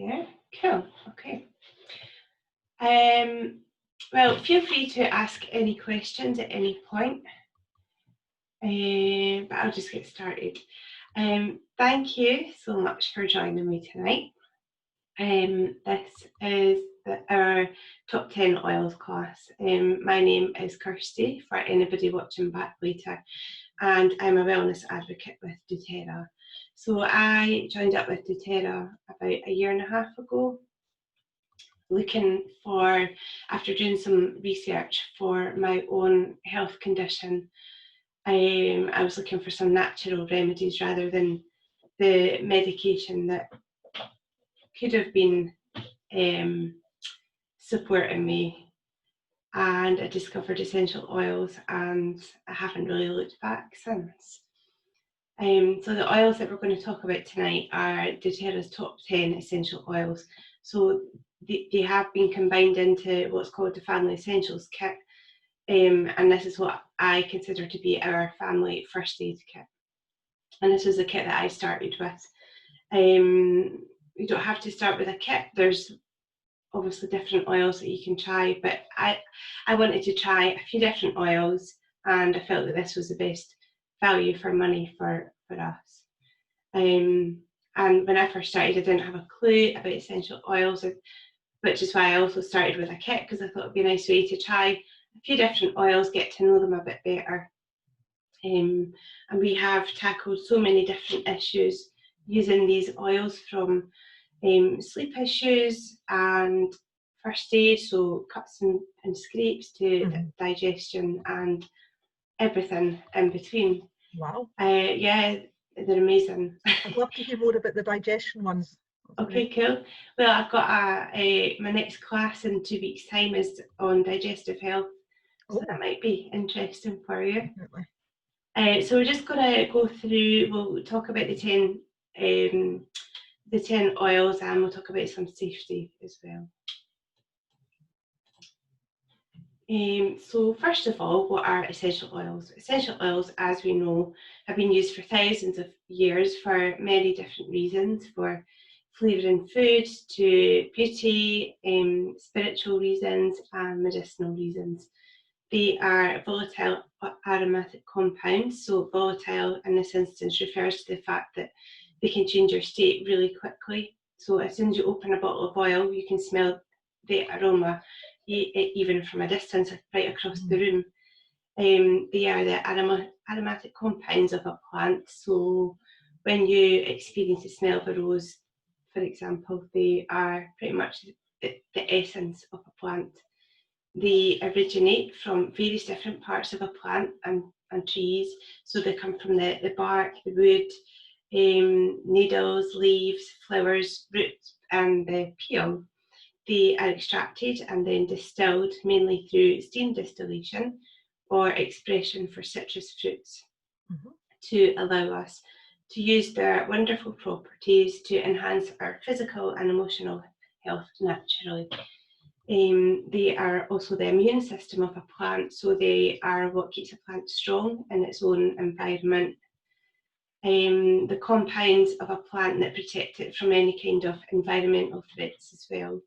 Yeah, cool. Okay. Well, feel free to ask any questions at any point, but I'll just get started. Thank you so much for joining me tonight. This is our top 10 oils class. My name is Kirsty, for anybody watching back later, and I'm a wellness advocate with doTERRA. So I joined up with doTERRA about a year and a half ago, looking for, after doing some research for my own health condition, I was looking for some natural remedies rather than the medication that could have been supporting me. And I discovered essential oils, and I haven't really looked back since. So the oils that we're going to talk about tonight are doTERRA's top 10 essential oils. So they have been combined into what's called the Family Essentials Kit, and this is what I consider to be our family first aid kit. And this is a kit that I started with. You don't have to start with a kit. There's obviously different oils that you can try, but I wanted to try a few different oils, and I felt that this was the best value for money for us. And when I first started, I didn't have a clue about essential oils, which is why I also started with a kit, because I thought it'd be a nice way to try a few different oils, get to know them a bit better. And we have tackled so many different issues using these oils, from sleep issues and first aid, so cuts and scrapes, to digestion and everything in between. Wow. Yeah, they're amazing. I'd love to hear more about the digestion ones. Okay, cool. Well, I've got my next class in 2 weeks' time is on digestive health, so that might be interesting for you. Definitely. So we're just going to go through, we'll talk about the 10 oils, and we'll talk about some safety as well. So first of all, what are essential oils? Essential oils, as we know, have been used for thousands of years for many different reasons, for flavouring food, to beauty, spiritual reasons, and medicinal reasons. They are volatile aromatic compounds. So volatile in this instance refers to the fact that they can change your state really quickly. So as soon as you open a bottle of oil, you can smell the aroma, even from a distance, right across the room. They are the aromatic compounds of a plant. So when you experience the smell of a rose, for example, they are pretty much the essence of a plant. They originate from various different parts of a plant and trees. So they come from the bark, the wood, needles, leaves, flowers, roots, and the peel. They are extracted and then distilled, mainly through steam distillation or expression for citrus fruits, to allow us to use their wonderful properties to enhance our physical and emotional health naturally. They are also the immune system of a plant, so they are what keeps a plant strong in its own environment. The compounds of a plant that protect it from any kind of environmental threats as well.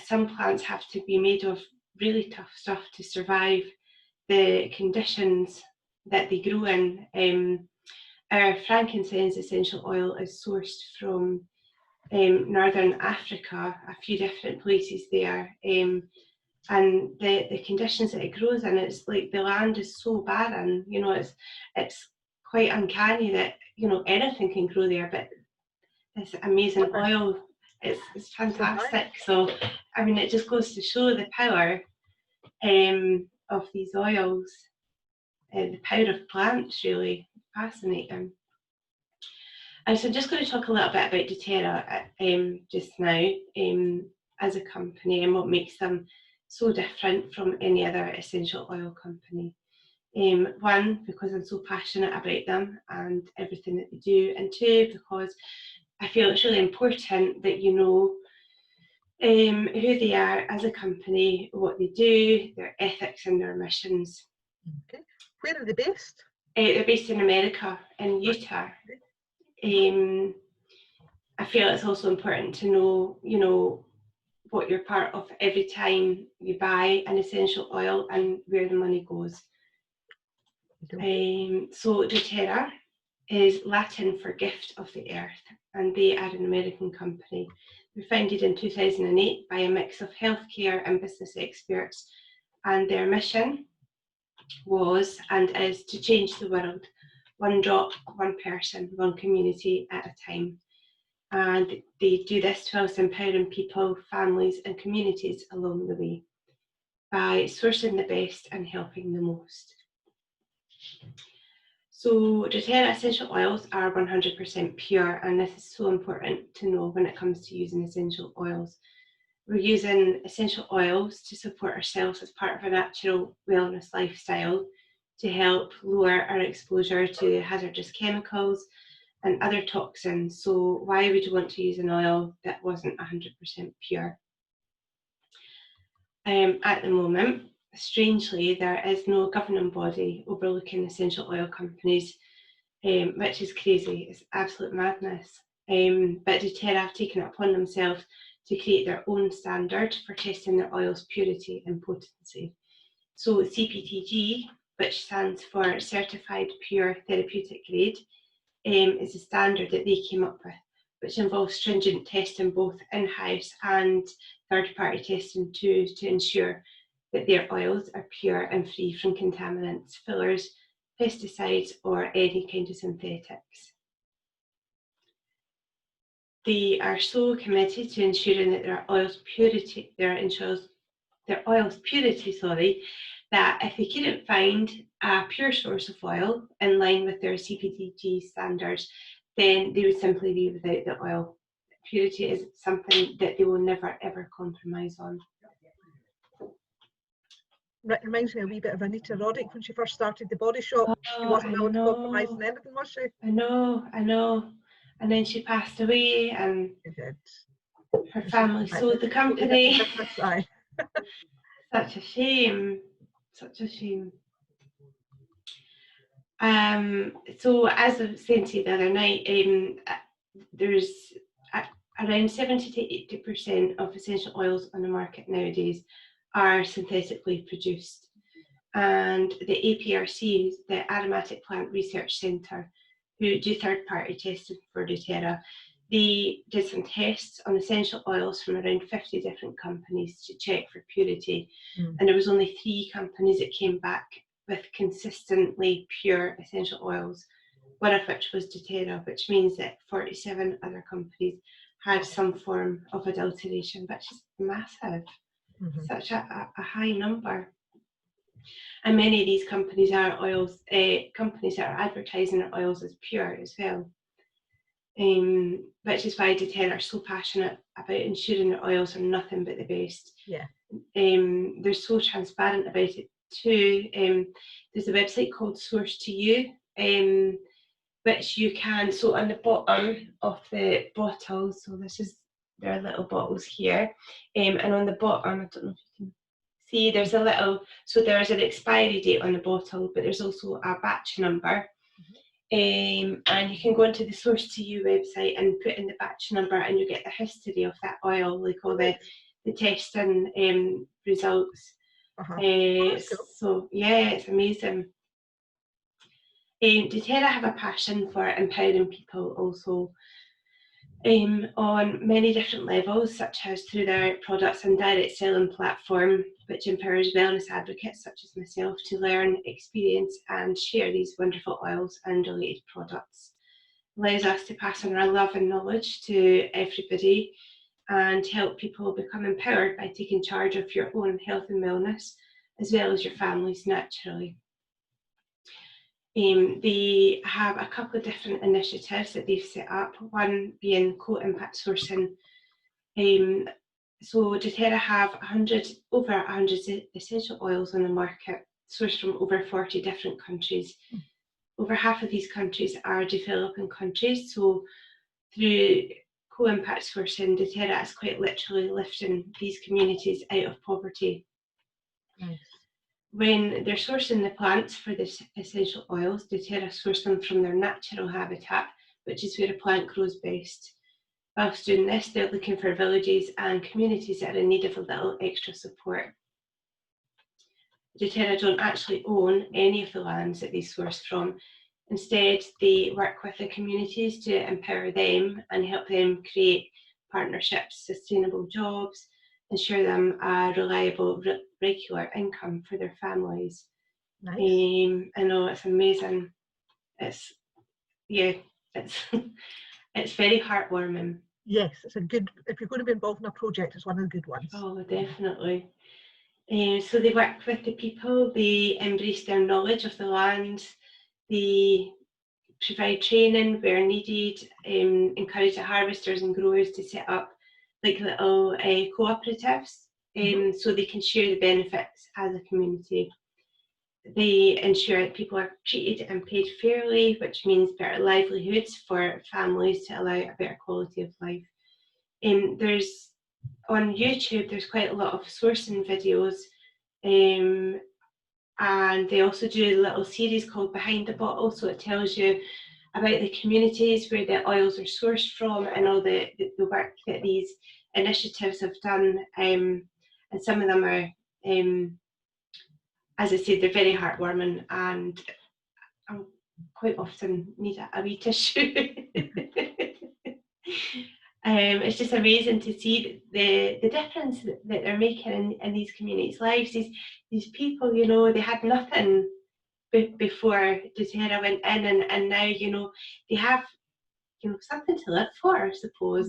Some plants have to be made of really tough stuff to survive the conditions that they grow in. Our frankincense essential oil is sourced from Northern Africa, a few different places there, and the conditions that it grows in, it's like the land is so barren, it's quite uncanny that anything can grow there, but this amazing oil, it's fantastic. So I mean, it just goes to show the power of these oils, the power of plants. Really fascinating. So I'm just going to talk a little bit about doTERRA just now, as a company, and what makes them so different from any other essential oil company. One, because I'm so passionate about them and everything that they do, and two, because I feel it's really important that you know who they are as a company, what they do, their ethics and their missions. Okay. Where are they based? They're based in America, in Utah. I feel it's also important to know, what you're part of every time you buy an essential oil and where the money goes. So doTERRA is Latin for gift of the earth, and they are an American company. They were founded in 2008 by a mix of healthcare and business experts, and their mission was and is to change the world, one drop, one person, one community at a time. And they do this whilst empowering people, families and communities along the way by sourcing the best and helping the most. So doTERRA essential oils are 100% pure, and this is so important to know when it comes to using essential oils. We're using essential oils to support ourselves as part of a natural wellness lifestyle to help lower our exposure to hazardous chemicals and other toxins. So why would you want to use an oil that wasn't 100% pure? At the moment, strangely, there is no governing body overlooking essential oil companies, which is crazy. It's absolute madness. But doTERRA have taken it upon themselves to create their own standard for testing their oil's purity and potency. So CPTG, which stands for Certified Pure Therapeutic Grade, is a standard that they came up with, which involves stringent testing both in-house and third-party testing too, to ensure that their oils are pure and free from contaminants, fillers, pesticides or any kind of synthetics. They are so committed to ensuring that their oil's purity, that if they couldn't find a pure source of oil in line with their CPTG standards, then they would simply be without the oil. Purity is something that they will never ever compromise on. It reminds me a wee bit of Anita Roddick when she first started the Body Shop. She wasn't willing to compromise on anything, was she? I know. And then she passed away, and her family sold the company. Such a shame. Such a shame. So as I was saying to you the other night, there's around 70 to 80% of essential oils on the market nowadays are synthetically produced. And the APRC, the Aromatic Plant Research Centre, who do third-party testing for doTERRA, they did some tests on essential oils from around 50 different companies to check for purity. And there was only 3 companies that came back with consistently pure essential oils, one of which was doTERRA, which means that 47 other companies had some form of adulteration, which is massive. Such a high number. And many of these companies are companies that are advertising their oils as pure as well. Which is why doTERRA are so passionate about ensuring their oils are nothing but the best. Yeah. They're so transparent about it too. There's a website called Source to You, which you can, so on the bottom of the bottles, so this is their little bottles here, and on the bottom, I don't know if you can see, there's a little, so there's an expiry date on the bottle, but there's also a batch number. And you can go into the Source to You website and put in the batch number, and you get the history of that oil, like all the testing results. So yeah, it's amazing. doTERRA have a passion for empowering people also on many different levels, such as through their products and direct selling platform, which empowers wellness advocates such as myself to learn, experience and share these wonderful oils and related products. It allows us to pass on our love and knowledge to everybody and help people become empowered by taking charge of your own health and wellness, as well as your families naturally. They have a couple of different initiatives that they've set up, one being co-impact sourcing. So doTERRA have over 100 essential oils on the market, sourced from over 40 different countries. Over half of these countries are developing countries, so through co-impact sourcing, doTERRA is quite literally lifting these communities out of poverty. Nice. When they're sourcing the plants for the essential oils, doTERRA source them from their natural habitat, which is where a plant grows best, Whilst doing this, they're looking for villages and communities that are in need of a little extra support. doTERRA don't actually own any of the lands that they source from. Instead, they work with the communities to empower them and help them create partnerships, sustainable jobs, ensure them a reliable, regular income for their families. Nice. I know, it's amazing. It's it's very heartwarming. Yes, it's a good, if you're going to be involved in a project, it's one of the good ones. Oh, definitely. So they work with the people, they embrace their knowledge of the land, they provide training where needed, encourage the harvesters and growers to set up like little cooperatives, so they can share the benefits as a community. They ensure that people are treated and paid fairly, which means better livelihoods for families to allow a better quality of life. There's on YouTube, there's quite a lot of sourcing videos, and they also do a little series called Behind the Bottle, so it tells you about the communities where the oils are sourced from and all the work that these initiatives have done, and some of them are, as I said, they're very heartwarming, and I quite often need a wee tissue. It's just amazing to see the difference that they're making in these communities' lives. These people, you know, they had nothing before doTERRA went in, and now, you know, they have, you know, something to live for, I suppose.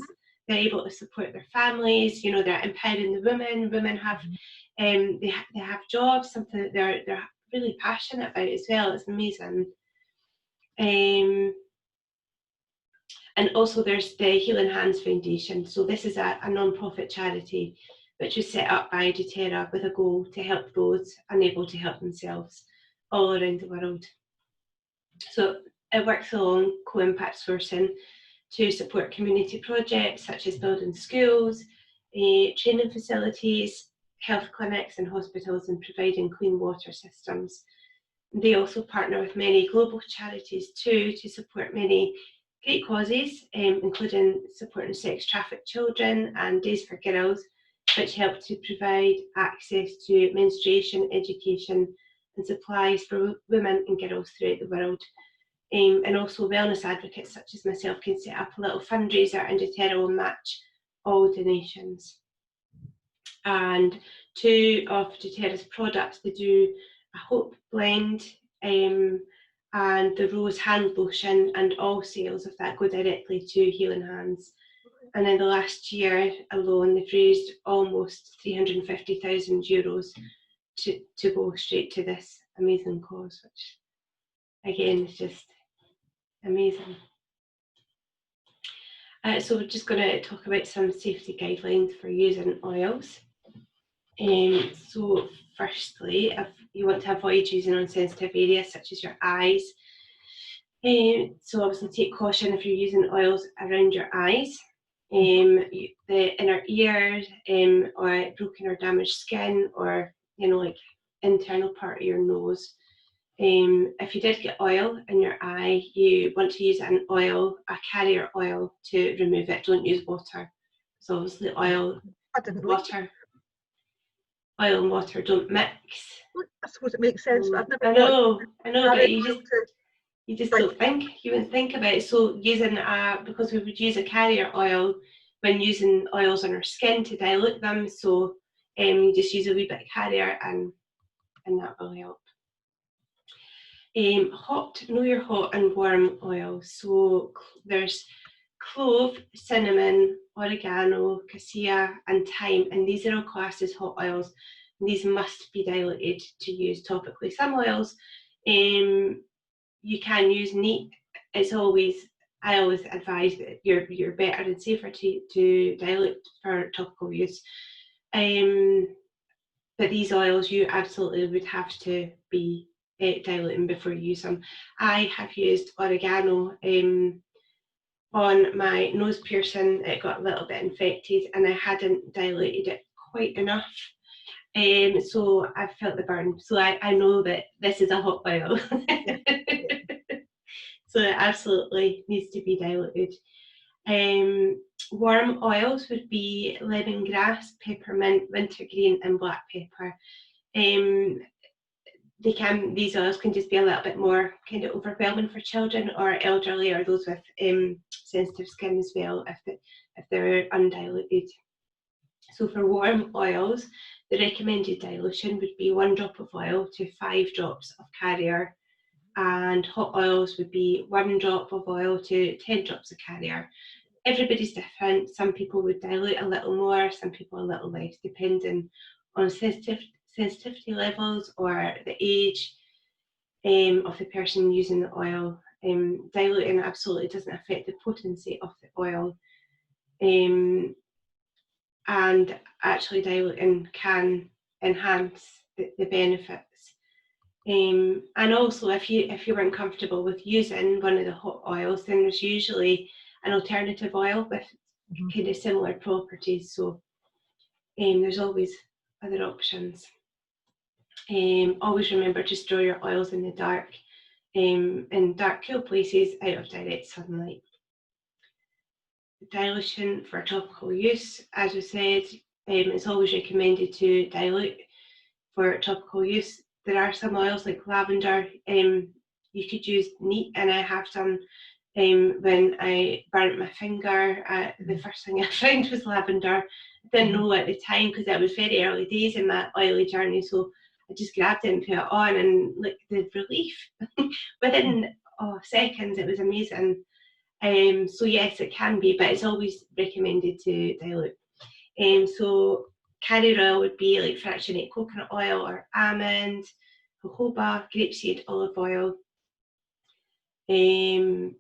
They're able to support their families, you know, they're empowering the women. Women have, they have jobs, something that they're really passionate about as well. It's amazing. And also there's the Healing Hands Foundation. So this is a non-profit charity which was set up by doTERRA with a goal to help those unable to help themselves all around the world. So it works along co-impact sourcing to support community projects such as building schools, training facilities, health clinics and hospitals, and providing clean water systems. They also partner with many global charities too to support many great causes, including supporting sex-trafficked children and Days for Girls, which help to provide access to menstruation, education and supplies for women and girls throughout the world. And also wellness advocates such as myself can set up a little fundraiser, and doTERRA will match all donations. And two of doTERRA's products, they do a Hope blend, and the Rose hand lotion, and all sales of that go directly to Healing Hands. And in the last year alone, they've raised almost €350,000 to go straight to this amazing cause, which again is just amazing. So we're just going to talk about some safety guidelines for using oils. So firstly, if you want to avoid using on sensitive areas such as your eyes, so obviously take caution if you're using oils around your eyes, the inner ear, or broken or damaged skin, or, you know, like internal part of your nose. If you did get oil in your eye, you want to use an oil, a carrier oil, to remove it. Don't use water. So obviously oil, water, oil and water don't mix. I suppose it makes sense, but I've never. I know, but you just don't think. You wouldn't think about it. So using because we would use a carrier oil when using oils on our skin to dilute them. So you just use a wee bit of carrier, and that will help. Know your hot and warm oils. So there's clove, cinnamon, oregano, cassia and thyme, and these are all classed as hot oils, and these must be diluted to use topically. Some oils you can use neat. It's always, I always advise that you're better and safer to dilute for topical use, but these oils you absolutely would have to be diluting before you use them. I have used oregano on my nose piercing. It got a little bit infected and I hadn't diluted it quite enough, so I felt the burn. So I know that this is a hot oil. So it absolutely needs to be diluted. Warm oils would be lemongrass, peppermint, wintergreen, and black pepper. These oils can just be a little bit more kind of overwhelming for children or elderly or those with sensitive skin as well if they're undiluted. So for warm oils, the recommended dilution would be 1 drop of oil to 5 drops of carrier, and hot oils would be 1 drop of oil to 10 drops of carrier. Everybody's different. Some people would dilute a little more, some people a little less, depending on sensitivity levels or the age of the person using the oil. Diluting absolutely doesn't affect the potency of the oil, and actually diluting can enhance the benefits. And also, if you weren't comfortable with using one of the hot oils, then there's usually an alternative oil with kind of similar properties. So there's always other options. Always remember to store your oils in the dark, in dark, cool places out of direct sunlight. Dilution for topical use, as we said, it's always recommended to dilute for topical use. There are some oils like lavender, you could use neat, and I have done when I burnt my finger. The first thing I found was lavender. I didn't know at the time because it was very early days in my oily journey, so I just grabbed it and put it on, and like the relief within seconds, it was amazing. So yes, it can be, but it's always recommended to dilute. So carrier oil would be like fractionated coconut oil or almond, jojoba, grapeseed, olive oil. It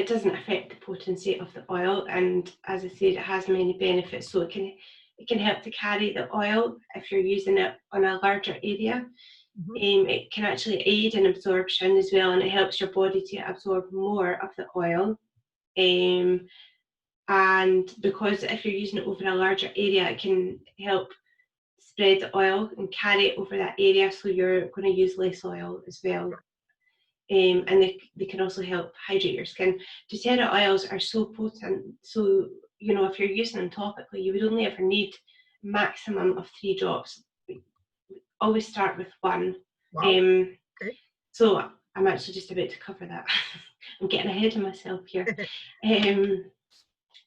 doesn't affect the potency of the oil, and as I said, it has many benefits. So it can help to carry the oil if you're using it on a larger area. It can actually aid in absorption as well, and it helps your body to absorb more of the oil. And because if you're using it over a larger area, it can help spread the oil and carry it over that area, so you're going to use less oil as well. And they can also help hydrate your skin. doTERRA oils are so potent, so if you're using them topically, you would only ever need maximum of 3 drops. Always start with 1. Wow. Okay. So I'm actually just about to cover that. I'm getting ahead of myself here.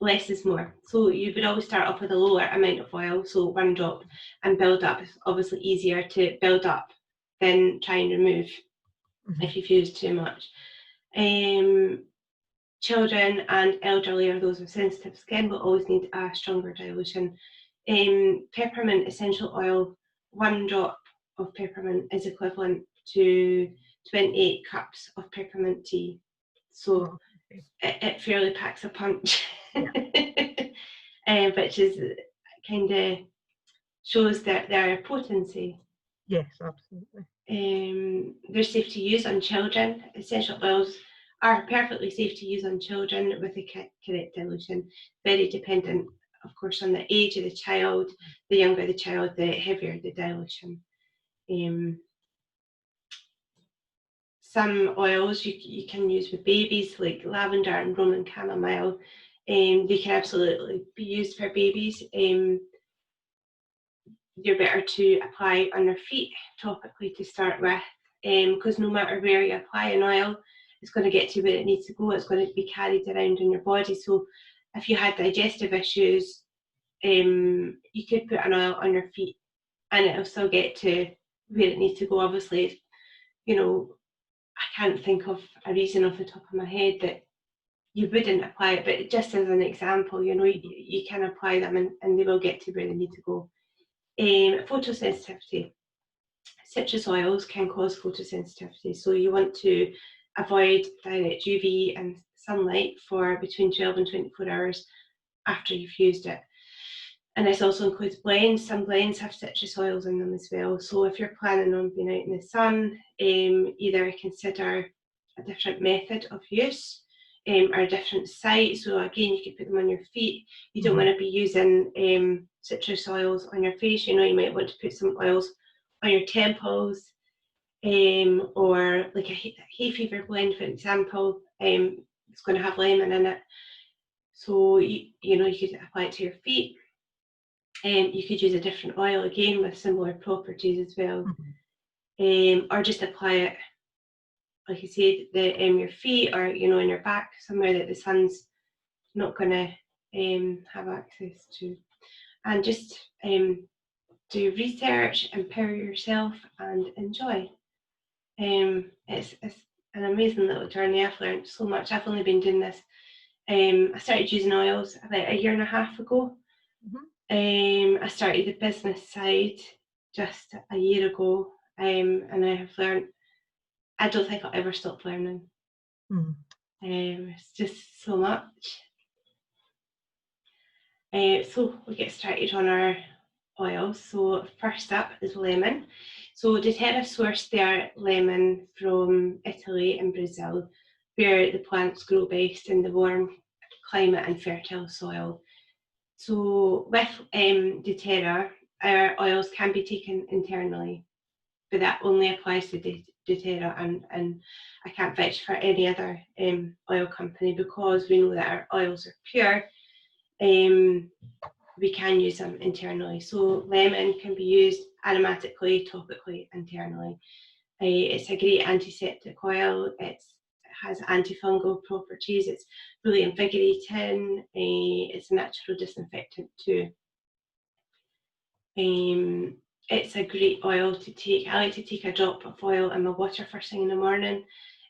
Less is more. So you would always start off with a lower amount of oil, so 1 drop, and build up. It's obviously easier to build up than try and remove if you've used too much. Children and elderly or those with sensitive skin will always need a stronger dilution. Peppermint essential oil, 1 drop of peppermint is equivalent to 28 cups of peppermint tea. So it fairly packs a punch, which is kind of shows that their potency. Yes, absolutely. They're safe to use on children. Essential oils are perfectly safe to use on children with the correct dilution. Very dependent, of course, on the age of the child. The younger the child, the heavier the dilution. Some oils you can use with babies, like lavender and Roman chamomile. They can absolutely be used for babies. You're better to apply on their feet topically to start with, because no matter where you apply an oil, it's going to get to where it needs to go. It's going to be carried around in your body. So if you had digestive issues, you could put an oil on your feet and it'll still get to where it needs to go. Obviously, I can't think of a reason off the top of my head that you wouldn't apply it, but just as an example, you can apply them and they will get to where they need to go. Photosensitivity. Citrus oils can cause photosensitivity, so you want to avoid direct UV and sunlight for between 12 and 24 hours after you've used it. And this also includes blends. Some blends have citrus oils in them as well. So if you're planning on being out in the sun, either consider a different method of use or a different site. So again, you could put them on your feet. You don't want to be using citrus oils on your face. You might want to put some oils on your temples, or like a hay fever blend, for example. It's going to have lemon in it. So you could apply it to your feet. You could use a different oil again with similar properties as well, or just apply it, like you said, your feet, or in your back, somewhere that the sun's not going to have access to. And just do research, empower yourself, and enjoy. It's an amazing little journey. I've learned so much. I've only been doing this. I started using oils about a year and a half ago. I started the business side just a year ago, and I have learned. I don't think I'll ever stop learning. It's just so much. So we'll get started on our oils. So first up is lemon. So doTERRA sourced their lemon from Italy and Brazil, where the plants grow best in the warm climate and fertile soil. So with doTERRA, our oils can be taken internally, but that only applies to doTERRA, and I can't vouch for any other oil company, because we know that our oils are pure. We can use them internally. So lemon can be used aromatically, topically, internally. It's a great antiseptic oil. It has antifungal properties. It's really invigorating. It's a natural disinfectant too. It's a great oil to take. I like to take a drop of oil in my water first thing in the morning. It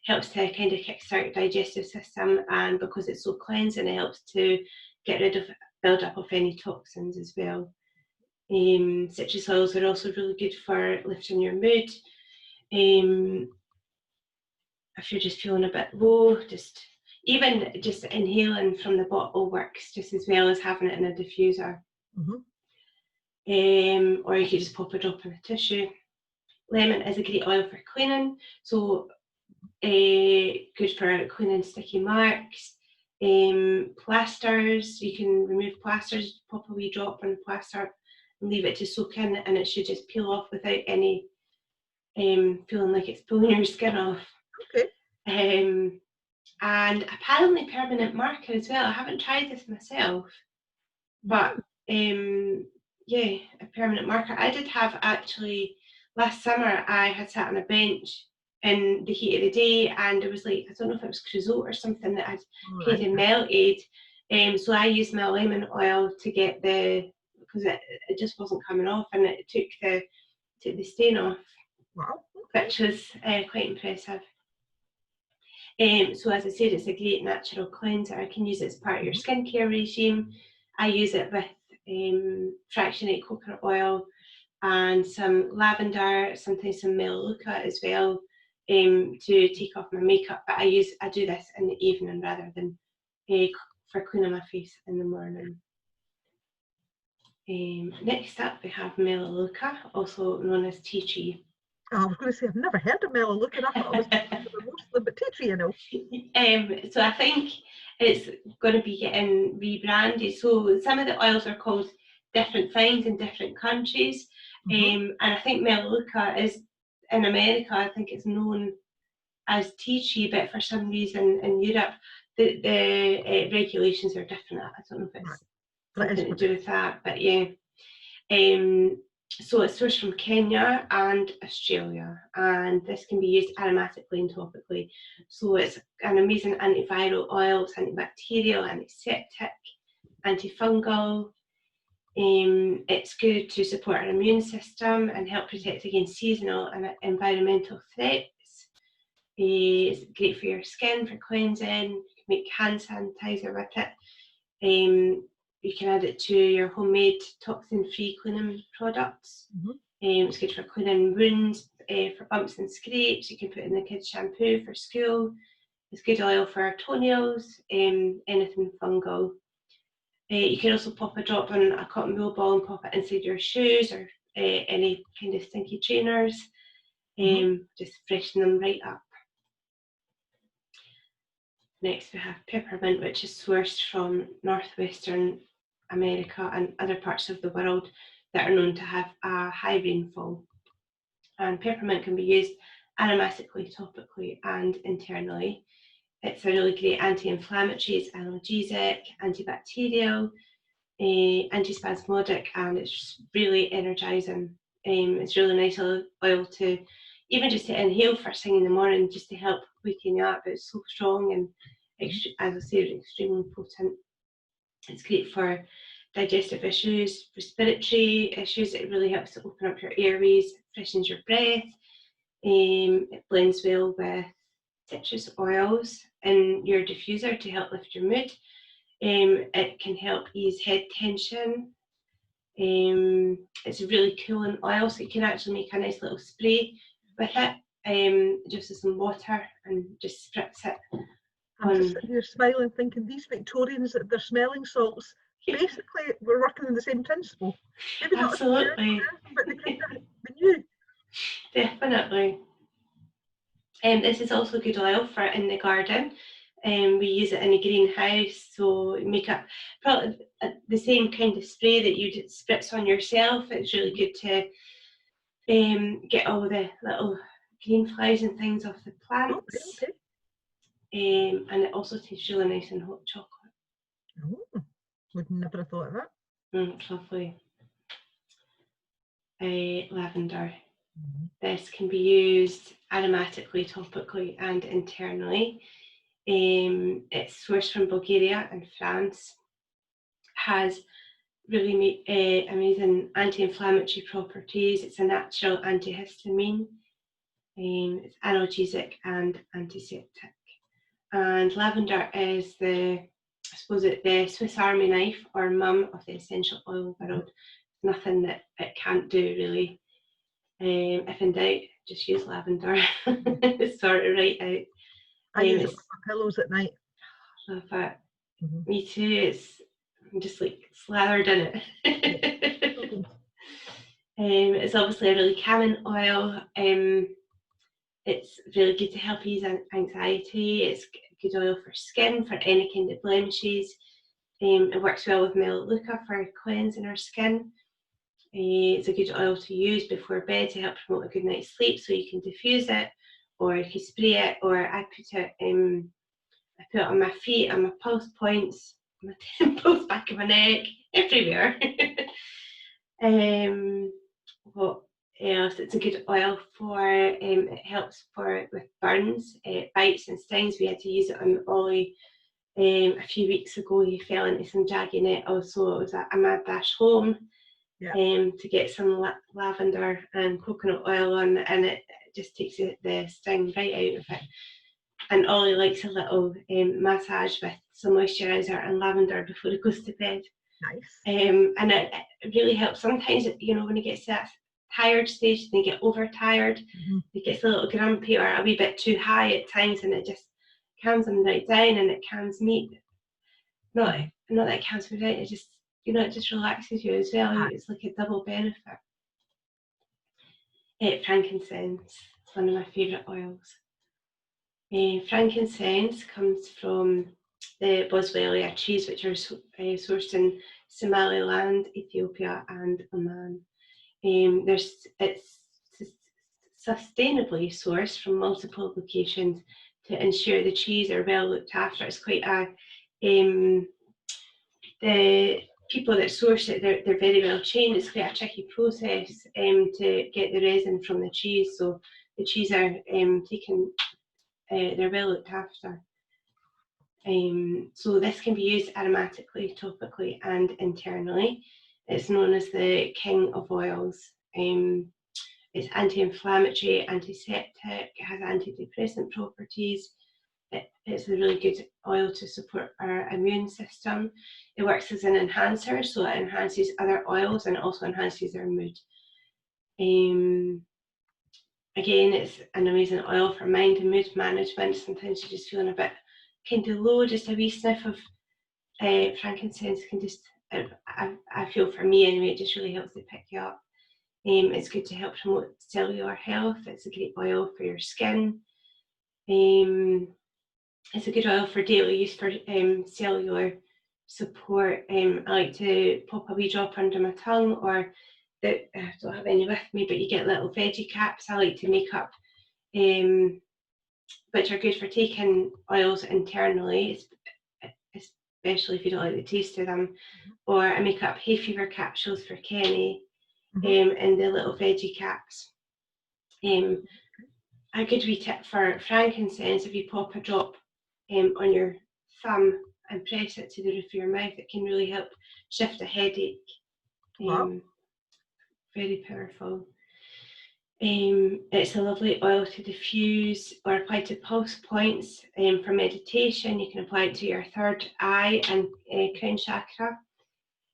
helps to kind of kickstart the digestive system, and because it's so cleansing, it helps to get rid of build-up of any toxins as well. Citrus oils are also really good for lifting your mood. If you're just feeling a bit low, even just inhaling from the bottle works just as well as having it in a diffuser. Or you could just pop a drop in a tissue. Lemon is a great oil for cleaning, so good for cleaning sticky marks. Plasters, you can remove plasters, pop a wee drop on the plaster and leave it to soak in, and it should just peel off without any feeling like it's pulling your skin off. And apparently permanent marker as well. I haven't tried this myself, but yeah, a permanent marker. I did have, actually, last summer I had sat on a bench in the heat of the day, and it was like, I don't know if it was creosote or something that had kind of melted. So I used my lemon oil to get because it just wasn't coming off, and it took the stain off. Wow. Which was quite impressive. So as I said, it's a great natural cleanser. I can use it as part of your skincare regime. I use it with fractionated coconut oil and some lavender, sometimes some melaleuca as well, to take off my makeup. But I do this in the evening rather than for cleaning my face in the morning. Next up, we have melaleuca, also known as tea tree. I was going to say, I've never heard of melaleuca. I thought it was mostly, but tea tree, So I think it's going to be getting rebranded. So some of the oils are called different things in different countries. And I think melaleuca is, in America, I think it's known as tea tree, but for some reason in Europe, the regulations are different. I don't know if it's something to do with that, but yeah. So it's sourced from Kenya and Australia, and this can be used aromatically and topically. So it's an amazing antiviral oil. It's antibacterial, antiseptic, antifungal. It's good to support our immune system and help protect against seasonal and environmental threats. It's great for your skin, for cleansing. You can make hand sanitizer with it. You can add it to your homemade toxin-free cleaning products. It's good for cleaning wounds, for bumps and scrapes. You can put in the kids' shampoo for school. It's good oil for toenails, anything fungal. You can also pop a drop on a cotton wool ball and pop it inside your shoes or any kind of stinky trainers. Just freshen them right up. Next we have peppermint, which is sourced from northwestern America and other parts of the world that are known to have a high rainfall. And peppermint can be used aromatically, topically, and internally. It's a really great anti-inflammatory, it's analgesic, antibacterial, antispasmodic, and it's really energizing. It's really nice oil to even just to inhale first thing in the morning, just to help waking you up. It's so strong and, as I say, extremely potent. It's great for digestive issues, respiratory issues. It really helps to open up your airways, freshens your breath. It blends well with citrus oils in your diffuser to help lift your mood. It can help ease head tension. It's a really cooling oil, so you can actually make a nice little spray with it, just with some water and just spritz it. I'm just sitting here smiling, thinking these Victorians, they're smelling salts. Basically, we're working on the same principle. Maybe absolutely, not but they kind of knew. Definitely. This is also good oil for in the garden. We use it in a greenhouse, so make up probably the same kind of spray that you spritz on yourself. It's really good to get all the little green flies and things off the plants. Okay. And it also tastes really nice in hot chocolate. Oh, would never have thought of that. It's lovely. Lavender. This can be used aromatically, topically, and internally. It's sourced from Bulgaria and France. Has really amazing anti-inflammatory properties. It's a natural antihistamine. It's analgesic and antiseptic. And lavender is the Swiss Army knife or mum of the essential oil world. Nothing that it can't do, really. If in doubt, just use lavender. Sort it right out. I use it for my pillows at night. Love it. Me too. I'm just like slathered in it. It's obviously a really calming oil. It's really good to help ease anxiety. It's good oil for skin, for any kind of blemishes. It works well with Melaleuca for cleansing our skin. It's a good oil to use before bed to help promote a good night's sleep. So you can diffuse it, or you can spray it, or I put it on my feet, on my pulse points, my temples, back of my neck, everywhere. What else? It's a good oil for, it helps with burns, bites and stings. We had to use it on Ollie a few weeks ago. He fell into some jagged nettles, so it was a mad dash home to get some lavender and coconut oil on, and it just takes the sting right out of it. And Ollie likes a little massage with some moisturiser and lavender before he goes to bed. Nice. And it really helps. Sometimes, when he gets to that tired stage, they get overtired, it gets a little grumpy or a wee bit too high at times, and it just calms him right down, and it calms me. Not that it calms me down, it just, it just relaxes you as well. It's like a double benefit. Frankincense, it's one of my favourite oils. Frankincense comes from the Boswellia trees, which are sourced in Somaliland, Ethiopia, and Oman. It's sustainably sourced from multiple locations to ensure the trees are well looked after. It's quite the people that source it, they're very well trained. It's quite a tricky process to get the resin from the trees, so the trees are they're well looked after. So this can be used aromatically, topically, and internally. It's known as the king of oils. It's anti-inflammatory, antiseptic, it has antidepressant properties. It's a really good oil to support our immune system. It works as an enhancer, so it enhances other oils and it also enhances our mood. Again, it's an amazing oil for mind and mood management. Sometimes you're just feeling a bit kind of low, just a wee sniff of frankincense can just, I feel for me anyway, it just really helps to pick you up. It's good to help promote cellular health. It's a great oil for your skin. It's a good oil for daily use for cellular support. I like to pop a wee drop under my tongue, or I don't have any with me, but you get little veggie caps. I like to make up which are good for taking oils internally, especially if you don't like the taste of them. Or I make up hay fever capsules for Kenny, and the little veggie caps. A good wee tip for frankincense: if you pop a drop on your thumb and press it to the roof of your mouth, it can really help shift a headache. Wow. Very powerful. It's a lovely oil to diffuse or apply to pulse points. For meditation, you can apply it to your third eye and crown chakra.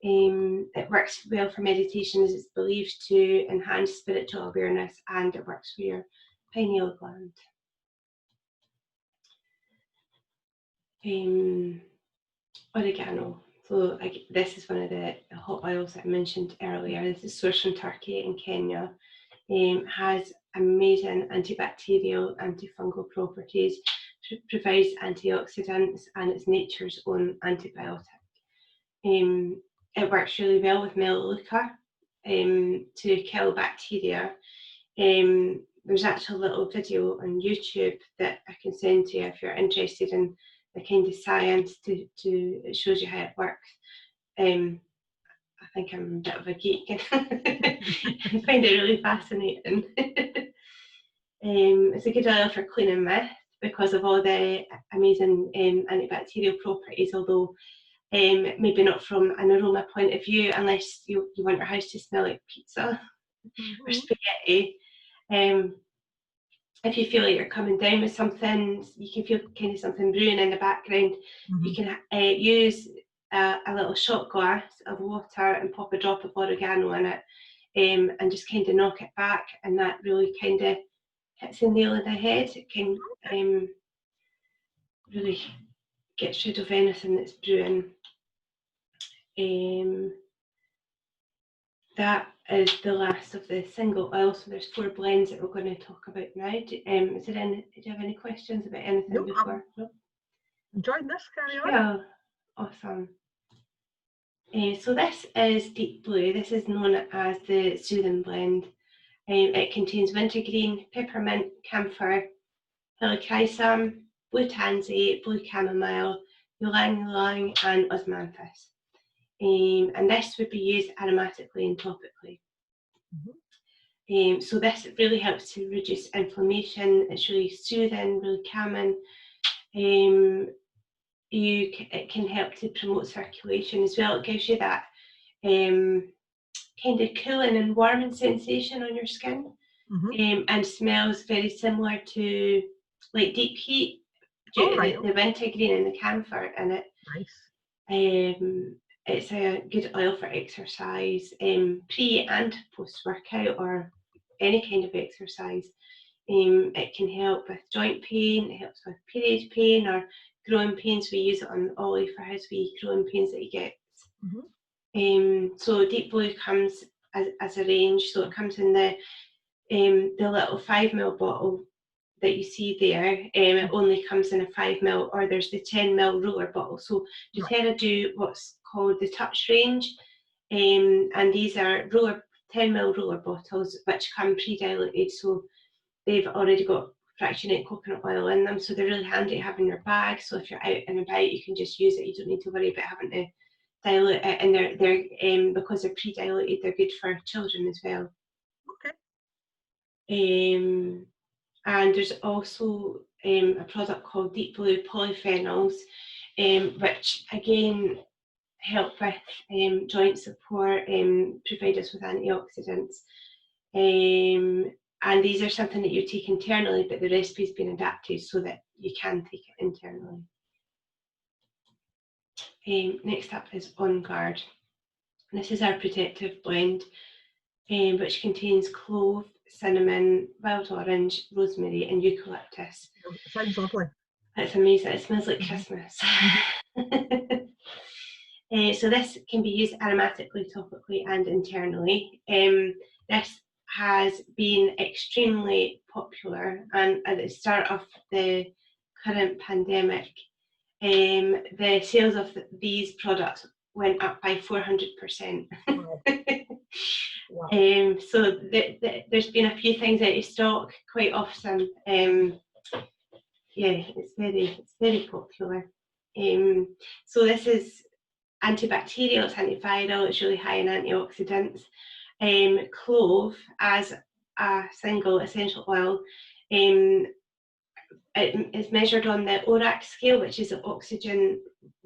It works well for meditation as it's believed to enhance spiritual awareness, and it works for your pineal gland. Oregano. So this is one of the hot oils that I mentioned earlier. This is sourced from Turkey and Kenya. Has amazing antibacterial, antifungal properties, provides antioxidants, and it's nature's own antibiotic. It works really well with Melaleuca to kill bacteria. There's actually a little video on YouTube that I can send to you if you're interested in the kind of science it shows you how it works. I think I'm a bit of a geek and find it really fascinating. It's a good oil for cleaning meth because of all the amazing antibacterial properties, although maybe not from an aroma point of view, unless you want your house to smell like pizza or spaghetti. If you feel like you're coming down with something, you can feel kind of something brewing in the background, you can use a little shot glass of water and pop a drop of oregano in it, and just kind of knock it back, and that really kind of hits the nail on the head. It can really get rid of anything that's brewing. That is the last of the single oils. So there's 4 blends that we're going to talk about now. Do you have any questions about anything before? No? Enjoying this, carry on. Yeah, awesome. So this is Deep Blue. This is known as the Soothing Blend. It contains wintergreen, peppermint, camphor, helichrysum, blue tansy, blue chamomile, ylang ylang, and osmanthus. And this would be used aromatically and topically. So this really helps to reduce inflammation. It's really soothing, really calming. It can help to promote circulation as well. It gives you that kind of cooling and warming sensation on your skin, and smells very similar to like deep heat due to the wintergreen and the camphor in it. Nice. It's a good oil for exercise, pre and post workout, or any kind of exercise. It can help with joint pain. It helps with period pain or growing pains. We use it on Ollie for his wee growing pains that he gets. So Deep Blue comes as a range. So it comes in the little 5 ml bottle that you see there. It only comes in a 5 ml, or there's the 10 ml roller bottle. So doTERRA do what's called the Touch range, and these are 10 ml roller bottles which come pre-diluted, so they've already got fractionated coconut oil in them, so they're really handy to have in your bag. So if you're out and about, you can just use it. You don't need to worry about having to dilute it, and they're because they're pre-diluted, they're good for children as well. And there's also a product called Deep Blue Polyphenols, which again help with joint support, provide us with antioxidants. And these are something that you take internally, but the recipe's been adapted so that you can take it internally. Next up is On Guard. This is our protective blend, which contains clove, cinnamon, wild orange, rosemary, and eucalyptus. Sounds lovely. It's amazing. It smells like Christmas. So this can be used aromatically, topically, and internally. This has been extremely popular, and at the start of the current pandemic, the sales of these products went up by 400%. Wow. So there's been a few things out of stock quite often. yeah, it's very popular. So this is antibacterial, it's antiviral, it's really high in antioxidants. Clove as a single essential oil, it is measured on the ORAC scale, which is the oxygen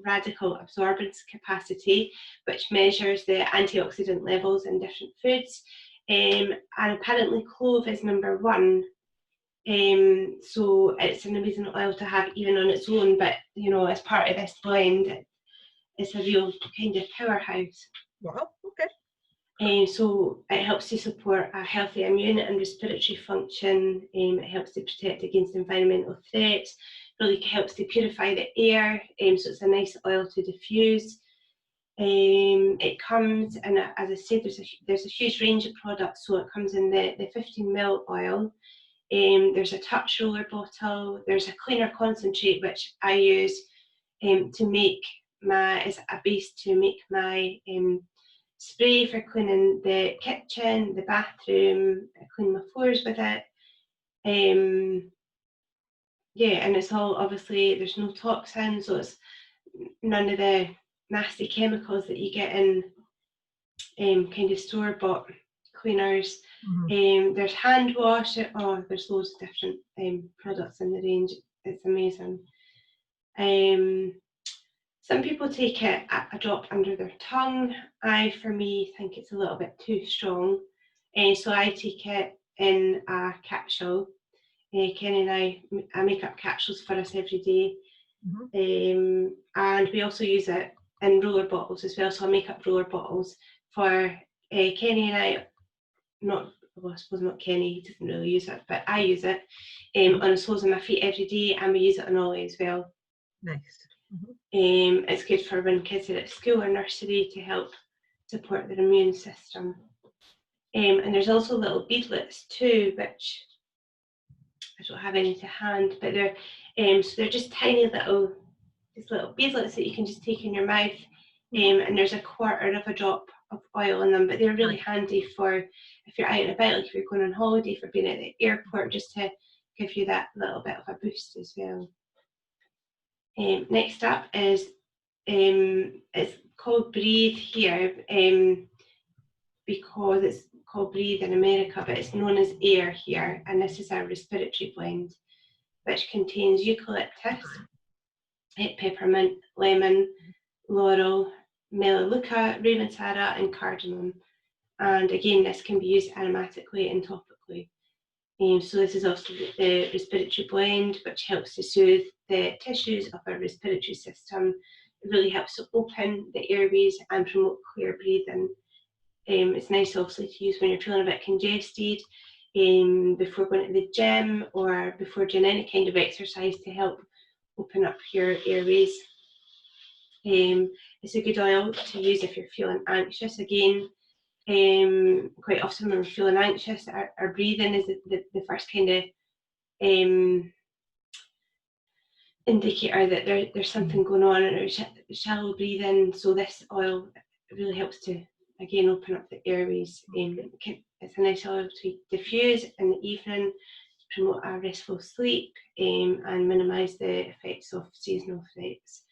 radical absorbance capacity, which measures the antioxidant levels in different foods. And apparently clove is number 1. So it's an amazing oil to have even on its own, but you know, as part of this blend, it's a real kind of powerhouse. Wow, okay. So it helps to support a healthy immune and respiratory function. It helps to protect against environmental threats. Really helps to purify the air. So it's a nice oil to diffuse. It comes in, as I said, there's a huge range of products. So it comes in the 15ml oil. There's a touch roller bottle. There's a cleaner concentrate, which I use to make as a base to make my spray for cleaning the kitchen, the bathroom. I clean my floors with it. Yeah, and it's all, obviously there's no toxins, so it's none of the nasty chemicals that you get in kind of store-bought cleaners. There's hand wash. There's loads of different products in the range. It's amazing. Some people take it a drop under their tongue. For me, think it's a little bit too strong. So I take it in a capsule. Kenny and I make up capsules for us every day. And we also use it in roller bottles as well. So I make up roller bottles for Kenny and I. I suppose not Kenny, he doesn't really use it, but I use it on the soles of my feet every day, and we use it on Ollie as well. Nice. It's good for when kids are at school or nursery to help support their immune system. And there's also little beadlets too, which I don't have any to hand, but they're just tiny little beadlets that you can just take in your mouth. And there's a quarter of a drop of oil in them, but they're really handy for if you're out and about, like if you're going on holiday, for being at the airport, just to give you that little bit of a boost as well. Next up is it's called Breathe here because it's called Breathe in America, but it's known as Air here, and this is a respiratory blend which contains eucalyptus, peppermint, lemon, laurel, melaleuca, ravensara, and cardamom. And again, this can be used aromatically and topically. So this is also the respiratory blend, which helps to soothe the tissues of our respiratory system. It really helps to open the airways and promote clear breathing. It's nice obviously to use when you're feeling a bit congested, before going to the gym or before doing any kind of exercise to help open up your airways. It's a good oil to use if you're feeling anxious. Again, quite often when we're feeling anxious, our breathing is the first kind of indicator that there's something going on in our shallow breathing. So this oil really helps to, again, open up the airways. It's a nice oil to diffuse in the evening to promote a restful sleep and minimise the effects of seasonal threats.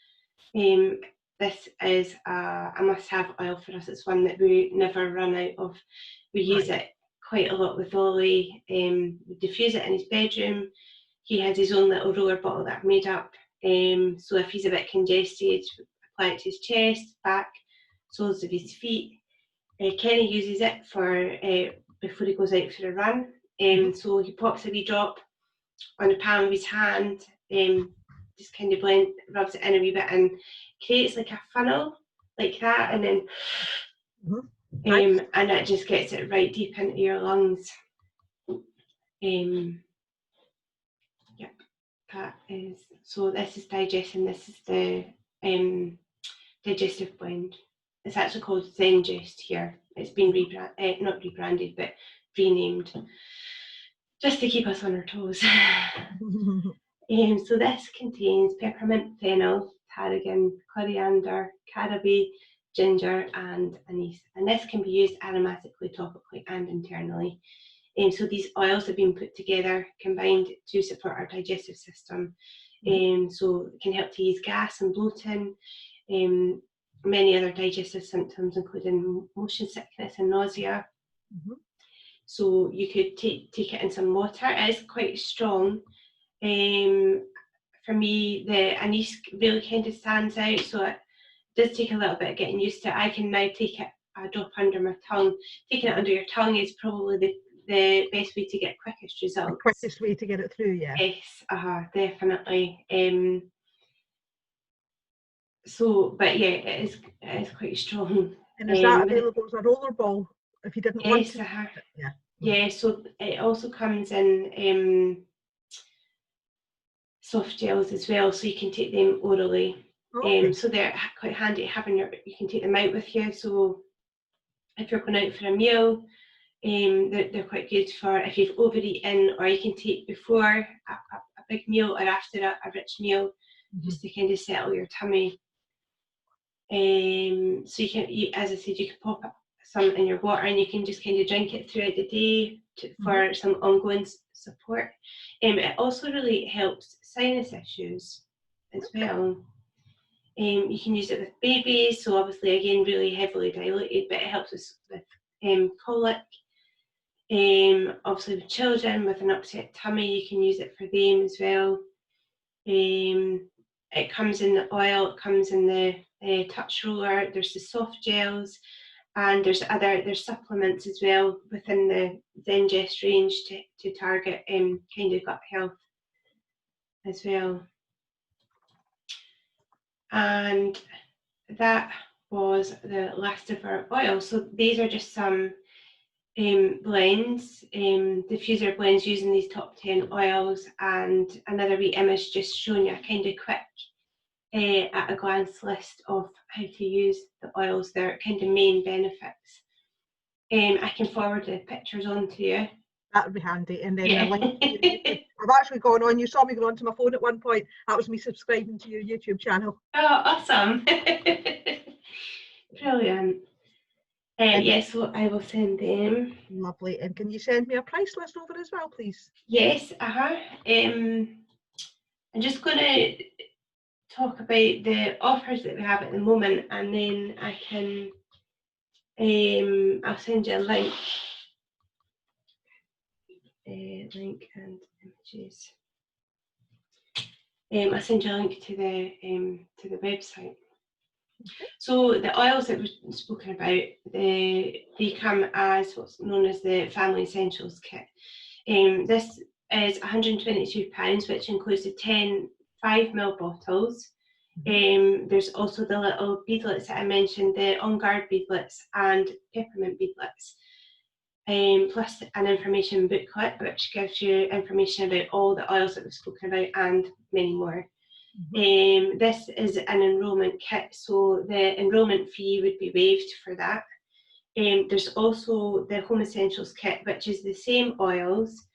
This is a must-have oil for us. It's one that we never run out of. We use it quite a lot with Ollie. We diffuse it in his bedroom. He has his own little roller bottle that I've made up. So if he's a bit congested, apply it to his chest, back, soles of his feet. Kenny uses it for before he goes out for a run. So he pops a wee drop on the palm of his hand, just kind of rubs it in a wee bit and creates like a funnel like that, and then and that just gets it right deep into your lungs. Yep, that is, so this is digestion. This is the digestive blend. It's actually called Zengest here. It's been not rebranded, but renamed, just to keep us on our toes. So this contains peppermint, fennel, tarragon, coriander, caraby, ginger, and anise. And this can be used aromatically, topically, and internally. So these oils have been put together, combined to support our digestive system. So it can help to ease gas and bloating, many other digestive symptoms, including motion sickness and nausea. So you could take it in some water. It is quite strong. For me, the anise really kind of stands out, so it does take a little bit of getting used to. I can now take it a drop under my tongue. Taking it under your tongue is probably the best way to get quickest results. The quickest way to get it through, yeah. Yes, definitely. But yeah, it is quite strong. And is that available as a roller ball if you didn't want to? Yeah. Yeah, so it also comes in soft gels as well, so you can take them orally. So they're quite handy having you can take them out with you. So if you're going out for a meal, they're quite good for if you've overeaten, or you can take before a big meal or after a rich meal, just to kind of settle your tummy. So you can, as I said, you can pop some in your water and you can just kind of drink it throughout the day for some ongoing support. It also really helps sinus issues as well. You can use it with babies, so obviously again really heavily diluted, but it helps with colic. Obviously with children with an upset tummy, you can use it for them as well. It comes in the oil, it comes in the touch roller, there's the soft gels, and there's supplements as well within the Zengest range to target kind of gut health as well. And that was the last of our oils. So these are just some blends, diffuser blends using these top 10 oils, and another wee image just showing you a kind of quick at a glance list of how to use the oils, their kind of main benefits. I can forward the pictures on to you. That would be handy. And then the link to your YouTube. I've actually gone on, you saw me go onto my phone at one point. That was me subscribing to your YouTube channel. Oh, awesome. Brilliant. Yes, so I will send them. Lovely. And can you send me a price list over as well, please? Yes, I'm just going to talk about the offers that we have at the moment, and then I can I'll send you a link and images. I'll send you a link to the website. So the oils that we've spoken about, they come as what's known as the Family Essentials Kit. This is £122, which includes the 10 5ml bottles. There's also the little beadlets that I mentioned, the On Guard beadlets and peppermint beadlets, plus an information booklet which gives you information about all the oils that we've spoken about and many more. This is an enrolment kit, so the enrolment fee would be waived for that. There's also the Home Essentials Kit, which is the same oils.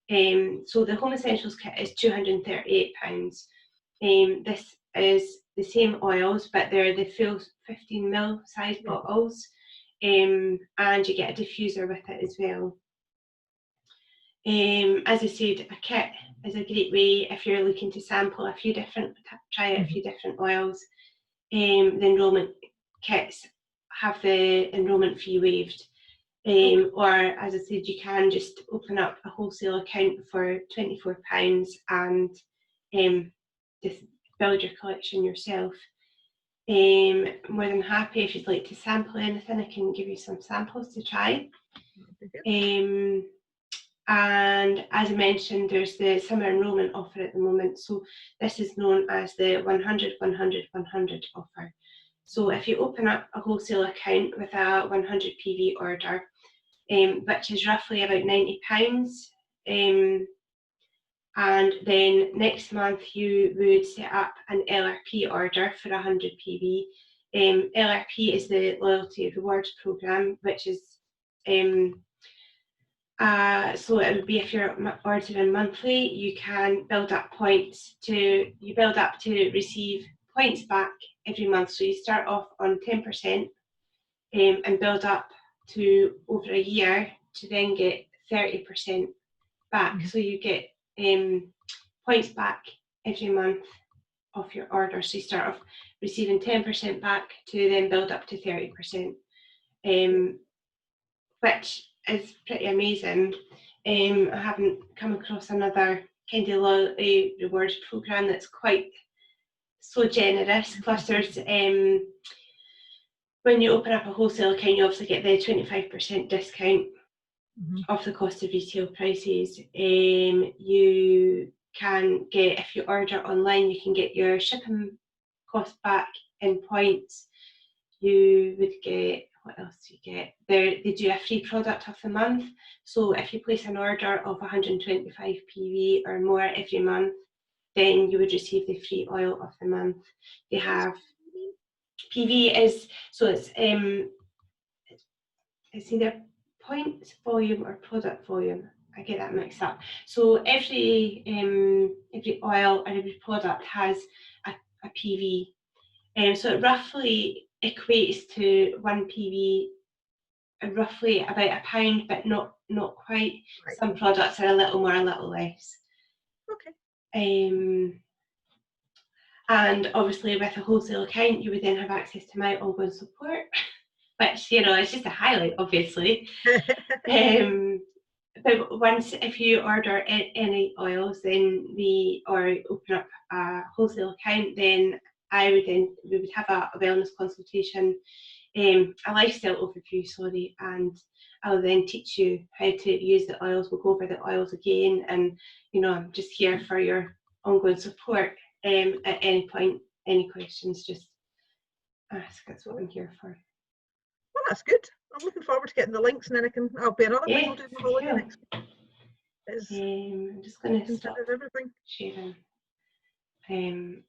So the Home Essentials Kit is £238. This is the same oils, but they're the full 15ml size bottles, and you get a diffuser with it as well. As I said, a kit is a great way if you're looking to sample try out a few different oils. The enrolment kits have the enrolment fee waived. Or as I said, you can just open up a wholesale account for £24 and just build your collection yourself. More than happy if you'd like to sample anything, I can give you some samples to try. And as I mentioned, there's the summer enrolment offer at the moment. So this is known as the 100, 100, 100 offer. So if you open up a wholesale account with a 100 PV order, which is roughly about £90, and then next month you would set up an LRP order for 100 PV. LRP is the Loyalty Rewards Programme, which is so it would be if you're ordering monthly, you can build up points to receive points back every month. So you start off on 10% and build up to over a year to then get 30% back. So you get points back every month of your order. So you start off receiving 10% back to then build up to 30%, which is pretty amazing. I haven't come across another kind of loyalty rewards program that's quite so generous. Plus there's when you open up a wholesale account, you obviously get the 25% discount off the cost of retail prices. You can get, if you order online, you can get your shipping cost back in points. You would get, what else do you get? They do a free product of the month. So if you place an order of 125 PV or more every month, then you would receive the free oil of the month. They have PV is, so it's either points volume or product volume. I get that mixed up. So every oil or every product has a PV. So it roughly equates to 1 PV, roughly about £1, but not quite. Right. Some products are a little more, a little less. Okay. And obviously with a wholesale account, you would then have access to my ongoing support, which, you know, is just a highlight, obviously. But once, if you order any oils, then or open up a wholesale account, then we would have a wellness consultation, a lifestyle overview, sorry, and I'll then teach you how to use the oils. We'll go over the oils again, and, you know, I'm just here for your ongoing support. At any point, any questions, just ask. That's what I'm here for. Well, that's good. I'm looking forward to getting the links, and then I'll be another people doing the holiday next week. I'm just going to stop everything. sharing,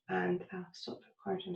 and I'll stop recording.